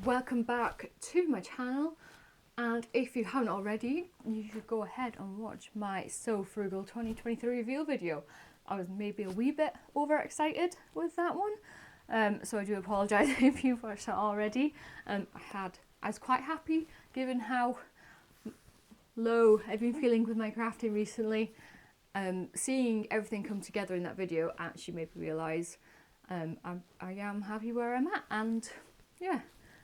Welcome back to my channel, and if you haven't already, you should go ahead and watch my So Frugal 2023 reveal video. I was maybe a wee bit overexcited with that one, so I do apologise if you've watched it already. I was quite happy given how low I've been feeling with my crafting recently. Seeing everything come together in that video actually made me realise I am happy where I'm at, and yeah,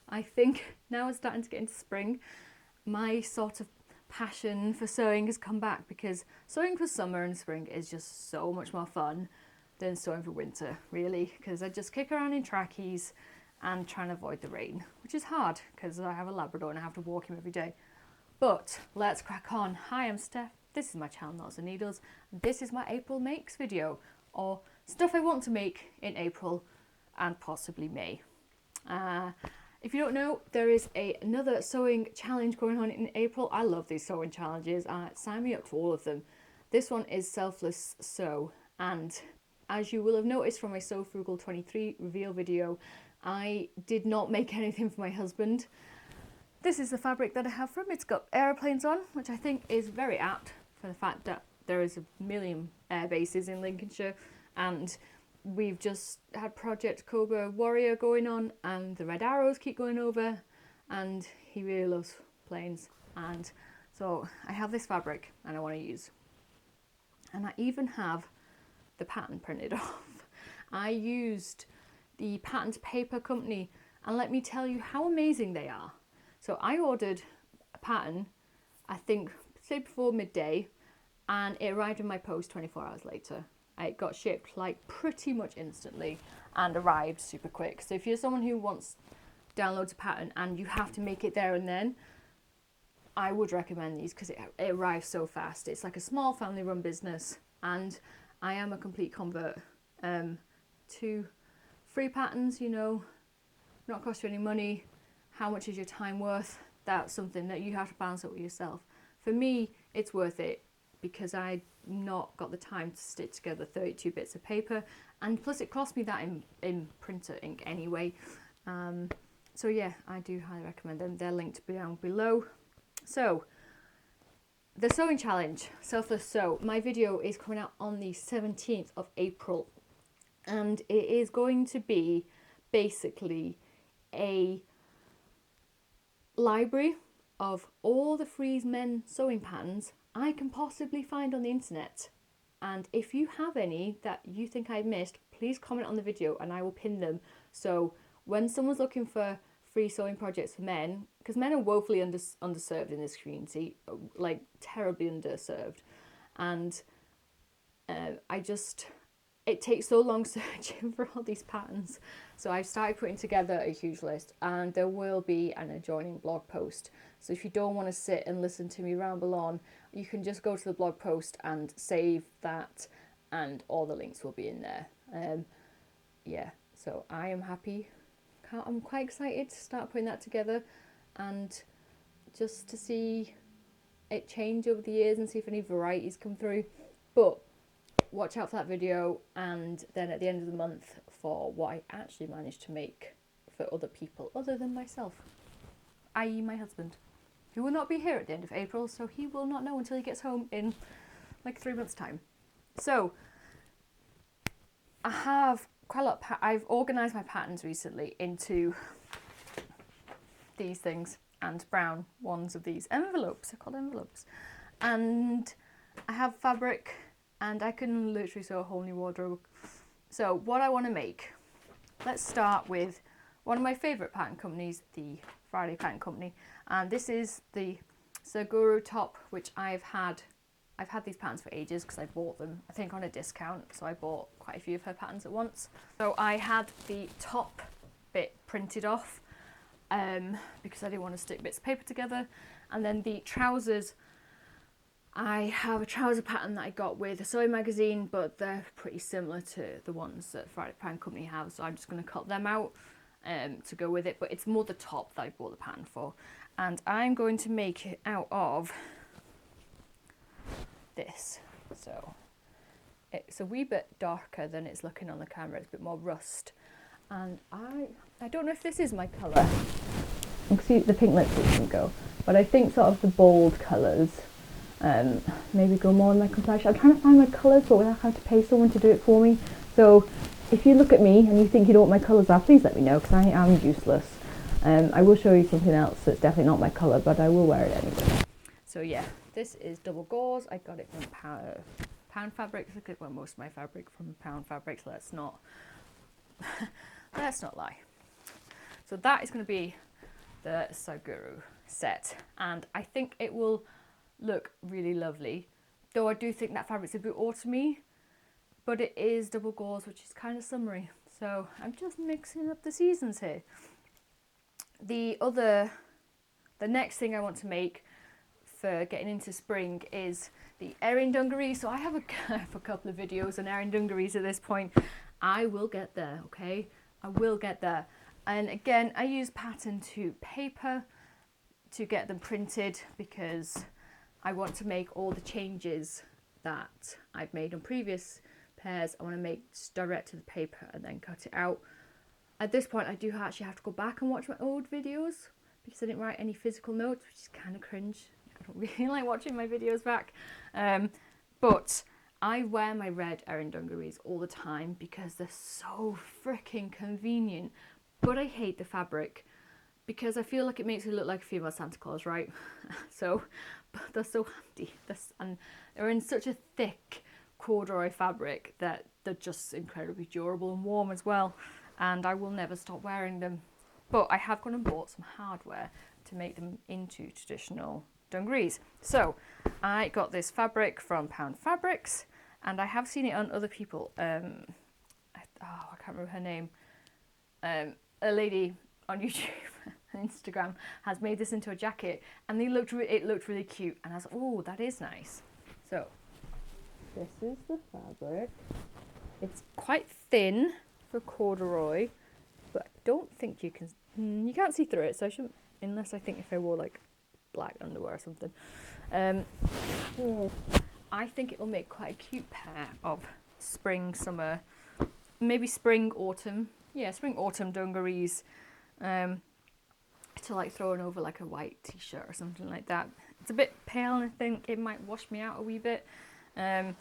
I think now it's starting to get into spring. My sort of passion for sewing has come back, because sewing for summer and spring is just so much more fun than sewing for winter, really, because I just kick around in trackies and try and avoid the rain, which is hard because I have a Labrador and I have to walk him every day. But let's crack on. Hi, I'm Steph. This is my channel, Knots and Needles, and this is my April Makes video, or stuff I want to make in April and possibly May. If you don't know, there is another sewing challenge going on in April. I love these sewing challenges. Sign me up to all of them. This one is Selfless Sew, and as you will have noticed from my So Frugal 23 reveal video, I did not make anything for my husband. This is the fabric that I have from. It's got aeroplanes on, which I think is very apt for the fact that there is a million air bases in Lincolnshire, and we've just had Project Cobra Warrior going on, and the Red Arrows keep going over, and he really loves planes, and so I have this fabric and I want to use, and I even have the pattern printed off. I used the patterned paper company, and let me tell you how amazing they are. So I ordered a pattern, I think, say before midday, and it arrived in my post 24 hours later. It got shipped like pretty much instantly and arrived super quick. So if you're someone who wants downloads a pattern and you have to make it there and then, I would recommend these because it arrives so fast. It's like a small family run business, and I am a complete convert to free patterns, you know, not cost you any money. How much is your time worth? That's something that you have to balance out with yourself. For me, it's worth it because I not got the time to stitch together 32 bits of paper, and plus it cost me that in printer ink anyway. So yeah, I do highly recommend them. They're linked down below. So the sewing challenge, Selfless Sew, my video is coming out on the 17th of April, and it is going to be basically a library of all the Freeze Men sewing patterns I can possibly find on the internet. And if you have any that you think I've missed, please comment on the video and I will pin them. So when someone's looking for free sewing projects for men, because men are woefully underserved in this community, like terribly underserved, and it takes so long searching for all these patterns. So I've started putting together a huge list, and there will be an adjoining blog post. So if you don't want to sit and listen to me ramble on, you can just go to the blog post and save that, and all the links will be in there. Yeah, so I am happy. I'm quite excited to start putting that together, and just to see it change over the years and see if any varieties come through. But watch out for that video, and then at the end of the month for what I actually managed to make for other people other than myself, i.e. my husband, who will not be here at the end of April, so he will not know until he gets home in like 3 months' time. So I have quite a lot I've organised my patterns recently into these things, and brown ones of these envelopes. They're called envelopes, and I have fabric, and I can literally sew a whole new wardrobe. So what I want to make, let's start with one of my favourite pattern companies, the Friday Pattern Company, and this is the Saguaro top, which I've had these patterns for ages because I bought them, I think, on a discount, so I bought quite a few of her patterns at once. So I had the top bit printed off because I didn't want to stick bits of paper together, and then the trousers, I have a trouser pattern that I got with a sewing magazine, but they're pretty similar to the ones that Friday Pattern Company have, so I'm just going to cut them out to go with it, but it's more the top that I bought the pattern for. And I'm going to make it out of this. So it's a wee bit darker than it's looking on the camera, it's a bit more rust. And I don't know if this is my colour. You can see the pink lipstick doesn't go, but I think sort of the bold colours maybe go more on my complexion. I'm trying to find my colours but without having to pay someone to do it for me. So if you look at me and you think you know what my colours are, please let me know, because I am useless. I will show you something else that's definitely not my colour, but I will wear it anyway. So yeah, this is double gauze. I got it from Pound Fabrics. I get most of my fabric from Pound Fabrics. Let's not lie. So that is going to be the Saguaro set, and I think it will look really lovely. Though I do think that fabric's a bit autumny, but it is double gauze, which is kind of summery. So I'm just mixing up the seasons here. The next thing I want to make for getting into spring is the Erin Dungarees. So I have a couple of videos on Erin Dungarees at this point. I will get there, okay? I will get there. And again, I use pattern to paper to get them printed because I want to make all the changes that I've made on previous pairs. I want to make direct to the paper and then cut it out. At this point, I do actually have to go back and watch my old videos because I didn't write any physical notes, which is kind of cringe. I don't really like watching my videos back. But I wear my red Erin Dungarees all the time because they're so freaking convenient. But I hate the fabric because I feel like it makes me look like a female Santa Claus, right? So, but they're so handy. And they're in such a thick corduroy fabric that they're just incredibly durable and warm as well. And I will never stop wearing them. But I have gone and bought some hardware to make them into traditional dungarees. So I got this fabric from Pound Fabrics, and I have seen it on other people. I can't remember her name. A lady on YouTube and Instagram has made this into a jacket, and it looked really cute. And I was like, oh, that is nice. So this is the fabric. It's quite thin for corduroy, but I don't think you can't see through it, so I shouldn't, unless I think if I wore like black underwear or something. I think it will make quite a cute pair of spring, summer, maybe spring, autumn. Yeah, spring, autumn dungarees to like throw over like a white t-shirt or something like that. It's a bit pale and I think it might wash me out a wee bit. But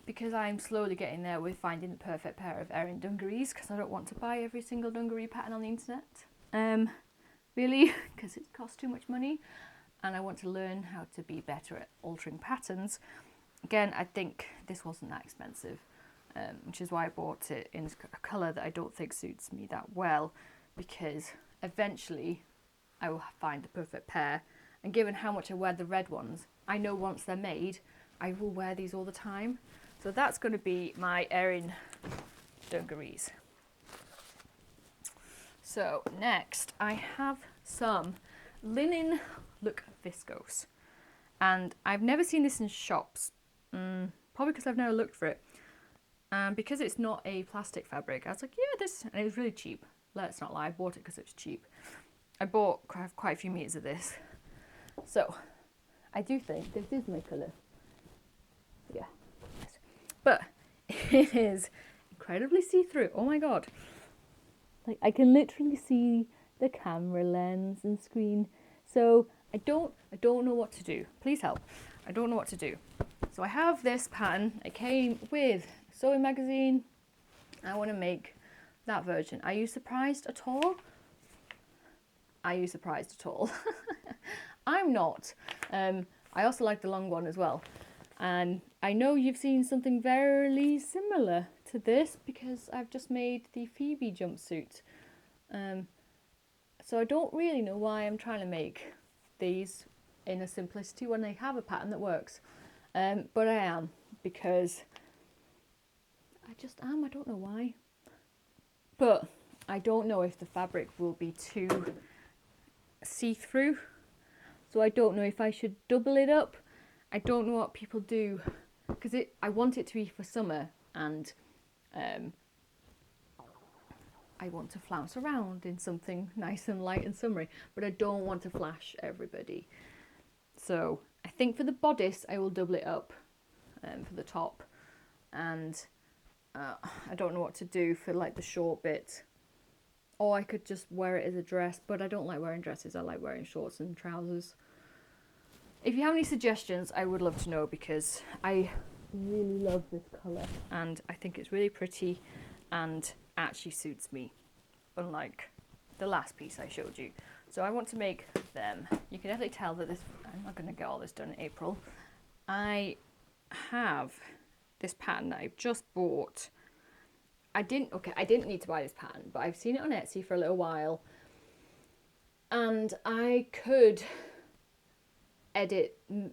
because I'm slowly getting there with finding the perfect pair of Erin Dungarees, because I don't want to buy every single dungaree pattern on the internet, really, because it costs too much money, and I want to learn how to be better at altering patterns. Again, I think this wasn't that expensive, which is why I bought it in a colour that I don't think suits me that well, because eventually I will find the perfect pair, and given how much I wear the red ones, I know once they're made, I will wear these all the time. So that's going to be my Erin Dungarees. So next I have some linen look viscose, and I've never seen this in shops, probably because I've never looked for it, and because it's not a plastic fabric I was like, yeah, this, and it was really cheap. Let's not lie, I bought it because it was cheap. I bought quite a few meters of this, so I do think this is my colour. Yeah. But it is incredibly see-through. Oh my god. Like, I can literally see the camera lens and screen. So I don't know what to do. Please help. I don't know what to do. So I have this pattern. It came with a sewing magazine. I want to make that version. Are you surprised at all? Are you surprised at all? I'm not. I also like the long one as well. And I know you've seen something very similar to this because I've just made the Phoebe jumpsuit. So I don't really know why I'm trying to make these in a simplicity when they have a pattern that works. But I am, because I just am. I don't know why. But I don't know if the fabric will be too see-through. So I don't know if I should double it up. I don't know what people do, because I want it to be for summer, and I want to flounce around in something nice and light and summery, but I don't want to flash everybody. So I think for the bodice I will double it up for the top, and I don't know what to do for like the short bit. or I could just wear it as a dress, but I don't like wearing dresses. I like wearing shorts and trousers. If you have any suggestions, I would love to know, because I really love this colour and I think it's really pretty and actually suits me, unlike the last piece I showed you. So I want to make them. You can definitely tell that this, I'm not going to get all this done in April. I have this pattern that I've just bought. I didn't need to buy this pattern, but I've seen it on Etsy for a little while, and I could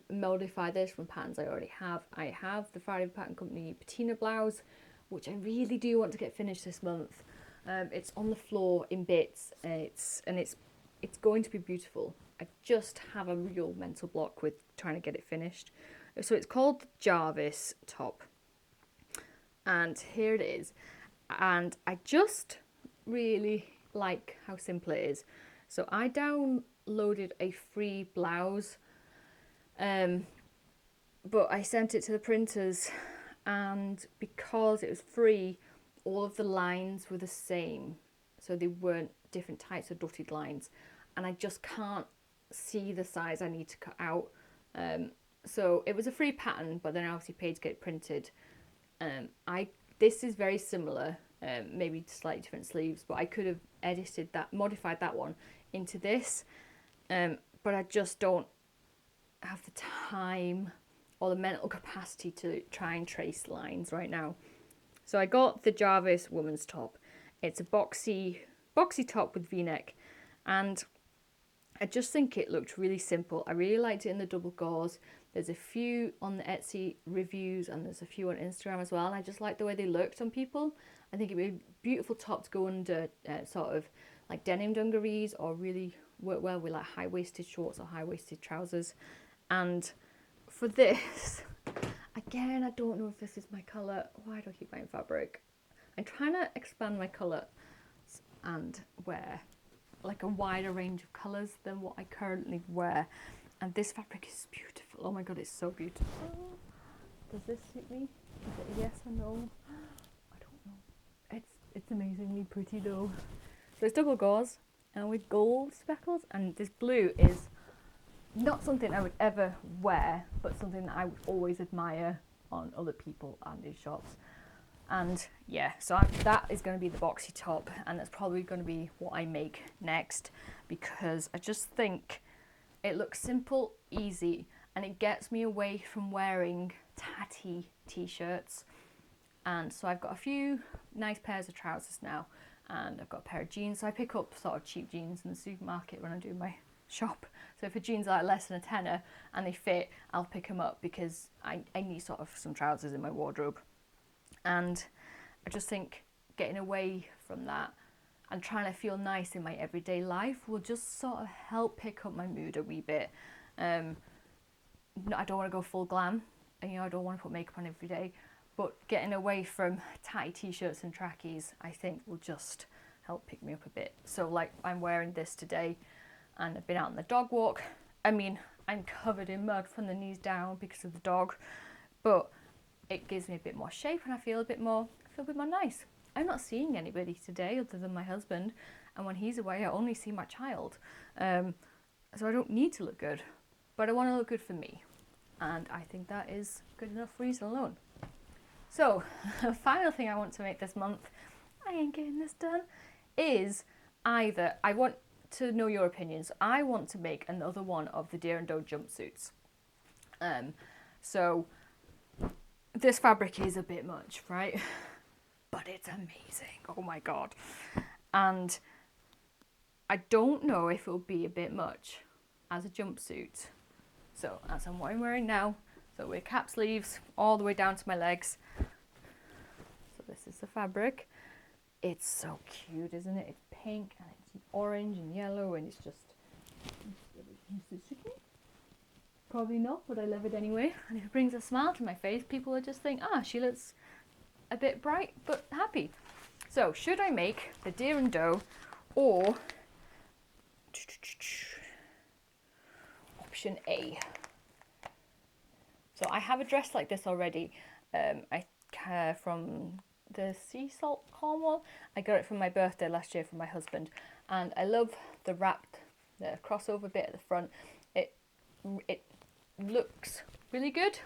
modify this from patterns I already have. I have the Friday Pattern Company patina blouse, which I really do want to get finished this month. It's on the floor in bits, it's going to be beautiful. I just have a real mental block with trying to get it finished. So it's called the Jarvis top, and here it is. And I just really like how simple it is. So I downloaded a free blouse, but I sent it to the printers, and because it was free, all of the lines were the same, so they weren't different types of dotted lines, and I just can't see the size I need to cut out. So it was a free pattern, but then I obviously paid to get it printed. This is very similar, maybe slightly different sleeves, but I could have edited that, modified that one into this, but I just don't have the time or the mental capacity to try and trace lines right now. So I got the Jarvis woman's top. It's a boxy top with V-neck, and I just think it looked really simple. I really liked it in the double gauze. There's a few on the Etsy reviews and there's a few on Instagram as well, and I just like the way they looked on people. I think it'd be a beautiful top to go under sort of like denim dungarees, or really work well with like high-waisted shorts or high-waisted trousers. And for this, again, I don't know if this is my colour. Why do I keep buying fabric? I'm trying to expand my colour and wear like a wider range of colours than what I currently wear. And this fabric is beautiful. Oh my god, it's so beautiful. Does this suit me? Is it a yes or no? I don't know. It's amazingly pretty though. So it's double gauze and with gold speckles, and this blue is not something I would ever wear, but something that I would always admire on other people and in shops. And yeah, so that is going to be the boxy top, and that's probably going to be what I make next, because I just think it looks simple, easy, and it gets me away from wearing tatty t-shirts. And so I've got a few nice pairs of trousers now, and I've got a pair of jeans. So I pick up sort of cheap jeans in the supermarket when I do my shop. So if a jeans are less than a tenner and they fit, I'll pick them up, because I need sort of some trousers in my wardrobe. And I just think getting away from that and trying to feel nice in my everyday life will just sort of help pick up my mood a wee bit. I don't want to go full glam, and I don't want to put makeup on every day, but getting away from tighty t-shirts and trackies, I think will just help pick me up a bit. So like, I'm wearing this today, and I've been out on the dog walk. I mean, I'm covered in mud from the knees down because of the dog, but it gives me a bit more shape, and I feel a bit more nice. I'm not seeing anybody today other than my husband, and when he's away I only see my child. So I don't need to look good, but I want to look good for me, and I think that is good enough reason alone. So the final thing I want to make this month, I ain't getting this done, is either, I want to know your opinions. I want to make another one of the Deer and Doe jumpsuits. So this fabric is a bit much, right? But it's amazing. Oh my god. And I don't know if it'll be a bit much as a jumpsuit. So that's what I'm wearing now. So with cap sleeves all the way down to my legs. So this is the fabric. It's so cute, isn't it? It's pink and it's orange and yellow, and it's just... Probably not, but I love it anyway. And if it brings a smile to my face, people will just think, she looks a bit bright but happy. So should I make the Deer and Doe, or option A? So I have a dress like this already. From the sea salt caramel. I got it for my birthday last year from my husband, and I love the wrapped, the crossover bit at the front. It looks really good,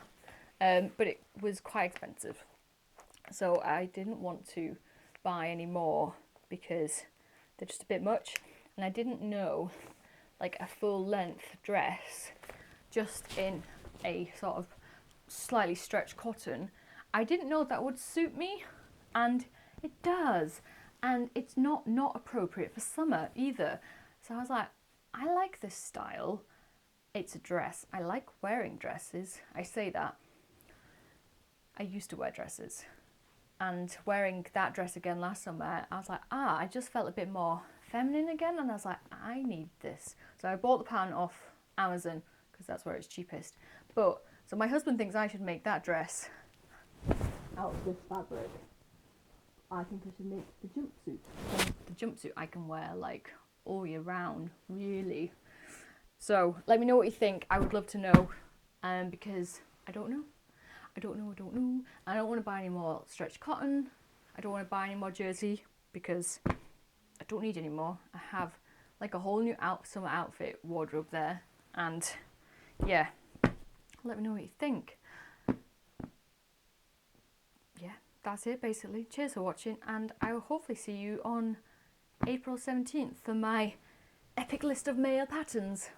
but it was quite expensive, so I didn't want to buy any more because they're just a bit much, and I didn't know like a full length dress just in a sort of slightly stretched cotton. I didn't know that would suit me, and it does, and it's not appropriate for summer either. So I was like, I like this style. It's a dress. I like wearing dresses. I say that. I used to wear dresses, and wearing that dress again last summer, I was like, I just felt a bit more feminine again, and I was like, I need this. So I bought the pattern off Amazon because that's where it's cheapest. But so my husband thinks I should make that dress out of this fabric. I think I should make the jumpsuit. And the jumpsuit I can wear like all year round, really. So let me know what you think. I would love to know, because I don't know. I don't know. I don't want to buy any more stretched cotton. I don't want to buy any more jersey because I don't need any more. I have like a whole new summer outfit wardrobe there, and yeah, let me know what you think. Yeah, that's it basically. Cheers for watching, and I will hopefully see you on April 17th for my epic list of male patterns.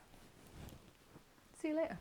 See you later.